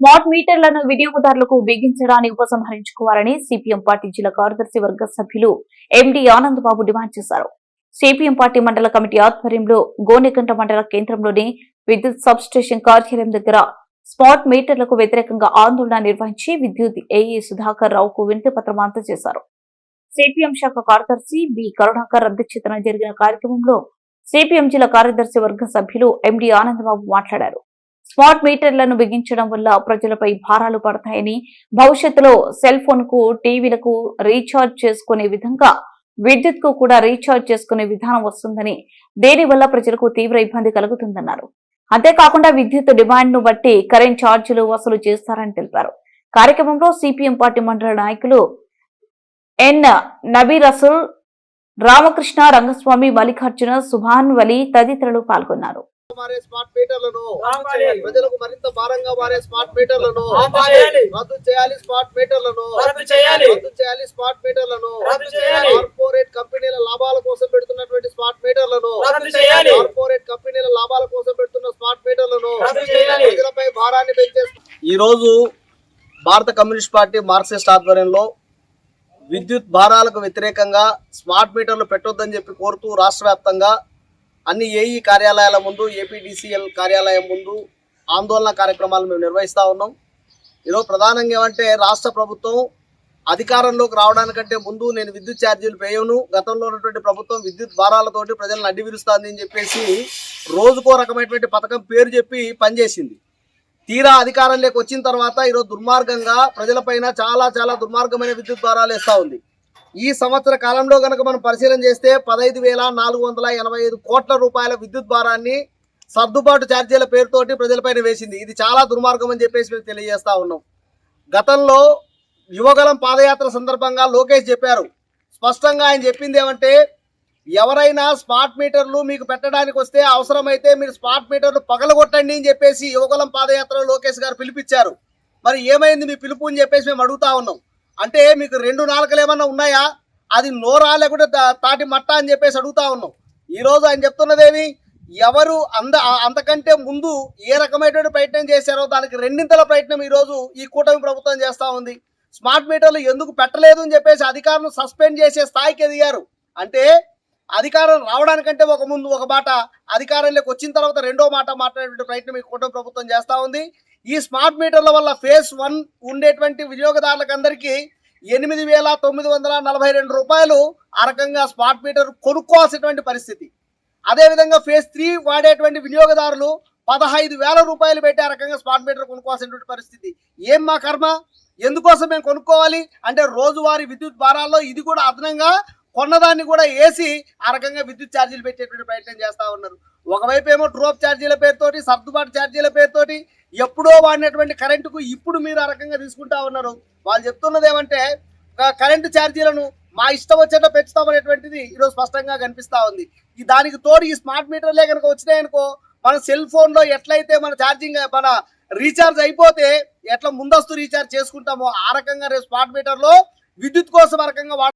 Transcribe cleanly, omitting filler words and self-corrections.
Smart మీటర్లను వినియోగదారులకు బిగించడాన్ని ఉపసంహరించుకోవాలని CPM party జిల్లా కార్యదర్శి వర్గ సభ్యులు ఎండి ఆనంద్ బాబు డిమాండ్ చేశారు. సిపిఎం పార్టీ మండల కమిటీ ఆధ్వర్యంలో గోనెగంట మండల కేంద్రంలోని విద్యుత్ సబ్ స్టేషన్ కార్యాలయం దగ్గర స్మార్ట్ మీటర్లకు వ్యతిరేకంగా ఆందోళన నిర్వహించి విద్యుత్ ఏఈ సుధాకర్ రావుకు వినతి పత్రం అందజేశారు. సిపిఎం శాఖ కార్యదర్శి బి కరుణాకర్ అధ్యక్షతన జరిగిన కార్యక్రమంలో సిపిఎం జిల్లా కార్యదర్శి వర్గ సభ్యులు ఎండి ఆనంద్ బాబు మాట్లాడారు. స్మార్ట్ మీటర్లను బిగించడం వల్ల ప్రజలపై భారాలు పడతాయని, భవిష్యత్తులో సెల్ ఫోన్ కు, టీవీలకు రీఛార్జ్ చేసుకునే విధంగా విద్యుత్ కు కూడా రీఛార్జ్ చేసుకునే విధానం వస్తుందని, దీనివల్ల ప్రజలకు తీవ్ర ఇబ్బంది కలుగుతుందన్నారు. అంతేకాకుండా విద్యుత్ డిమాండ్ ను బట్టి కరెంట్ ఛార్జీలు వసూలు చేస్తారని తెలిపారు. కార్యక్రమంలో సిపిఎం పార్టీ మండల నాయకులు ఎన్ నబీ రసూల్, రామకృష్ణ, రంగస్వామి, మల్లికార్జున, సుభాన్ వలి తదితరులు పాల్గొన్నారు. స్మార్ట్ మీటర్లను ప్రజలకు మరింత భారంగా మారే స్మార్ట్ మీటర్లను రద్దు చేయాలి. స్మార్ట్ మీటర్లను రద్దు చేయాలి. స్మార్ట్ మీటర్లను కార్పొరేట్ కంపెనీల లాభాల కోసం పెడుతున్నటువంటి స్మార్ట్ మీటర్లను కార్పొరేట్ కంపెనీల లాభాల కోసం పెడుతున్న స్మార్ట్ మీటర్లను ప్రజలపై భారాన్ని పెంచే ఈ రోజు భారత కమ్యూనిస్ట్ పార్టీ మార్క్సిస్ట్ ఆధ్వర్యంలో విద్యుత్ భారాలకు వ్యతిరేకంగా స్మార్ట్ మీటర్లు పెట్టొద్దని చెప్పి కోరుతూ రాష్ట్ర వ్యాప్తంగా అన్ని ఏఈ కార్యాలయాల ముందు, ఏపీడీసీఎల్ కార్యాలయం ముందు ఆందోళన కార్యక్రమాలు మేము నిర్వహిస్తూ ఉన్నాం. ఈరోజు ప్రధానంగా ఏమంటే రాష్ట్ర ప్రభుత్వం అధికారంలోకి రావడానికంటే ముందు నేను విద్యుత్ ఛార్జీలు వేయను, గతంలో ఉన్నటువంటి ప్రభుత్వం విద్యుత్ భారాలతోటి ప్రజలను అడ్డి విరుస్తుంది అని చెప్పేసి రోజుకో రకమైనటువంటి పథకం పేరు చెప్పి పనిచేసింది. తీరా అధికారంలోకి వచ్చిన తర్వాత ఈరోజు దుర్మార్గంగా ప్రజలపైన చాలా దుర్మార్గమైన విద్యుత్ భారాలు వేస్తూ ఉంది. ఈ సంవత్సర కాలంలో కనుక మనం పరిశీలన చేస్తే 15,485 కోట్ల రూపాయల విద్యుత్ భారాన్ని సర్దుబాటు ఛార్జీల పేరుతోటి ప్రజలపైన వేసింది. ఇది చాలా దుర్మార్గం అని చెప్పేసి మేము తెలియజేస్తా ఉన్నాం. గతంలో యువగలం పాదయాత్ర సందర్భంగా లోకేష్ చెప్పారు. స్పష్టంగా ఆయన చెప్పింది ఏమంటే, ఎవరైనా స్మార్ట్ మీటర్లు మీకు పెట్టడానికి వస్తే అవసరమైతే మీరు స్మార్ట్ మీటర్లు పగలగొట్టండి అని చెప్పేసి యువగలం పాదయాత్రలో లోకేష్ గారు పిలిపించారు. మరి ఏమైంది మీ పిలుపు అని చెప్పేసి మేము అడుగుతా ఉన్నాం. అంటే మీకు 2 నాలుకలు ఏమన్నా ఉన్నాయా? అది నోరా లేకుంటే తాటి మట్ట అని చెప్పేసి అడుగుతా ఉన్నాం. ఈరోజు ఆయన చెప్తున్నదేమి, ఎవరు అంతకంటే ముందు ఏ రకమైనటువంటి ప్రయత్నం చేశారో దానికి 2 ప్రయత్నం ఈరోజు ఈ కూటమి ప్రభుత్వం చేస్తూ ఉంది. స్మార్ట్ మీటర్లు ఎందుకు పెట్టలేదు అని చెప్పేసి అధికారులను సస్పెండ్ చేసే స్థాయికి ఎదిగారు. అంటే అధికారం రావడానికంటే ముందు ఒక మాట, అధికారంలోకి వచ్చిన తర్వాత రెండో మాట మాట్లాడేటువంటి ప్రయత్నం ఈ కూటమి ప్రభుత్వం చేస్తూ ఉంది. ఈ స్మార్ట్ మీటర్ల వల్ల ఫేజ్ 1 ఉండేటువంటి వినియోగదారులకు అందరికీ 8,942 రూపాయలు ఆ రకంగా స్మార్ట్ మీటర్ కొనుక్కోవాల్సినటువంటి పరిస్థితి. అదేవిధంగా ఫేజ్ 3 వాడేటువంటి వినియోగదారులు 15,000 రూపాయలు పెట్టి ఆ రకంగా స్మార్ట్ మీటర్ కొనుక్కోవాల్సినటువంటి పరిస్థితి. ఏం మా కర్మ? ఎందుకోసం మేము కొనుక్కోవాలి అంటే రోజువారీ విద్యుత్ భారాల్లో ఇది కూడా అదనంగా కొన్నదాన్ని కూడా వేసి ఆ రకంగా విద్యుత్ ఛార్జీలు పెట్టేటువంటి ప్రయత్నం చేస్తూ ఉన్నారు. ఒకవైపు ఏమో ట్రోప్ ఛార్జీల పేరుతోటి, సర్దుబాటు ఛార్జీల పేరుతోటి ఎప్పుడో వాడినటువంటి కరెంటుకు ఇప్పుడు మీరు ఆ రకంగా తీసుకుంటా ఉన్నారు. వాళ్ళు చెప్తున్నది ఏమంటే కరెంటు ఛార్జీలను మా ఇష్టం వచ్చేట పెంచుతామనేటువంటిది ఈరోజు స్పష్టంగా కనిపిస్తూ ఉంది. దానికి తోడు ఈ స్మార్ట్ మీటర్లే కనుక వచ్చినాయనుకో, మన సెల్ ఫోన్లో ఎట్లయితే మన రీఛార్జ్ అయిపోతే ఎట్లా ముందస్తు రీఛార్జ్ చేసుకుంటామో ఆ రకంగా రేపు స్మార్ట్ మీటర్లో విద్యుత్ కోసం ఆ రకంగా